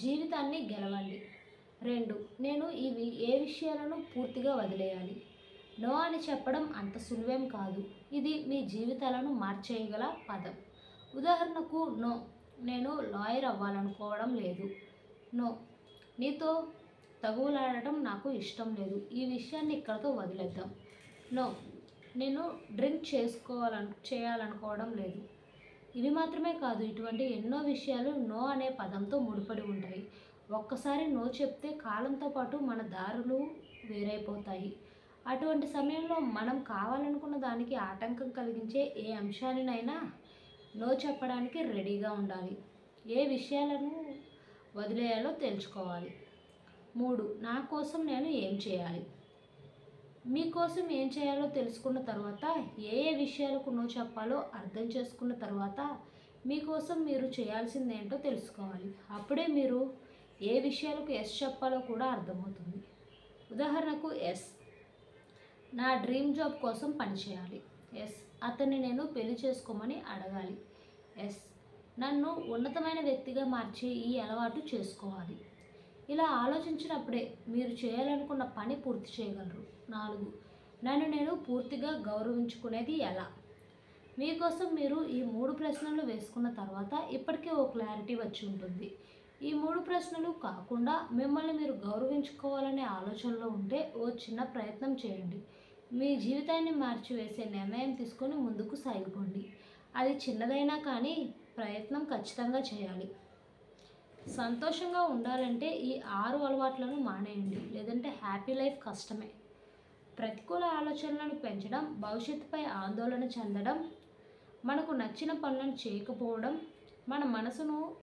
జీవితాన్ని గెలవండి. 2. నేను ఏ విషయాలను పూర్తిగా వదిలేయాలి. నో అని చెప్పడం అంత సులువేం కాదు. ఇది మీ జీవితాలను మార్చేయగల పదం. ఉదాహరణకు నో, నేను లాయర్ అవ్వాలనుకోవడం లేదు. నో, నీతో తగువులాడటం నాకు ఇష్టం లేదు. ఈ విషయాన్ని ఇక్కడితో వదిలేద్దాం. నో, నేను డ్రింక్ చేయాలనుకోవడం లేదు. ఇవి మాత్రమే కాదు, ఇటువంటి ఎన్నో విషయాలు నో అనే పదంతో ముడిపడి ఉంటాయి. ఒక్కసారి నో చెప్తే కాలంతో పాటు మన దారులు వేరైపోతాయి. అటువంటి సమయంలో మనం కావాలనుకున్న దానికి ఆటంకం కలిగించే ఏ అంశానినైనా నో చెప్పడానికి రెడీగా ఉండాలి. ఏ విషయాలను వదిలేయాలో తెలుసుకోవాలి. 3. నా కోసం నేను ఏం చేయాలి. మీకోసం ఏం చేయాలో తెలుసుకున్న తర్వాత, ఏ విషయాలకు నో చెప్పాలో అర్థం చేసుకున్న తర్వాత, మీకోసం మీరు చేయాల్సిందేంటో తెలుసుకోవాలి. అప్పుడే మీరు ఏ విషయాలకు ఎస్ చెప్పాలో కూడా అర్థమవుతుంది. ఉదాహరణకు ఎస్, నా డ్రీమ్ జాబ్ కోసం పనిచేయాలి. ఎస్, అతన్ని నేను పెళ్లి చేసుకోమని అడగాలి. ఎస్, నన్ను ఉన్నతమైన వ్యక్తిగా మార్చే ఈ అలవాటు చేసుకోవాలి. ఇలా ఆలోచించినప్పుడే మీరు చేయాలనుకున్న పని పూర్తి చేయగలరు. 4. నన్ను నేను పూర్తిగా గౌరవించుకునేది ఎలా. మీకోసం మీరు ఈ 3 ప్రశ్నలు వేసుకున్న తర్వాత ఇప్పటికే ఓ క్లారిటీ వచ్చి ఉంటుంది. ఈ 3 ప్రశ్నలు కాకుండా మిమ్మల్ని మీరు గౌరవించుకోవాలనే ఆలోచనలో ఉంటే ఓ చిన్న ప్రయత్నం చేయండి. మీ జీవితాన్ని మార్చివేసే నిర్ణయం తీసుకొని ముందుకు సాగిపోండి. అది చిన్నదైనా కానీ ప్రయత్నం ఖచ్చితంగా చేయాలి. సంతోషంగా ఉండాలంటే ఈ 6 అలవాట్లను మానేయండి, లేదంటే హ్యాపీ లైఫ్ కష్టమే. ప్రతికూల ఆలోచనలను పెంచడం, భవిష్యత్తుపై ఆందోళన చెందడం, మనకు నచ్చిన పనులను చేయకపోవడం, మన మనసును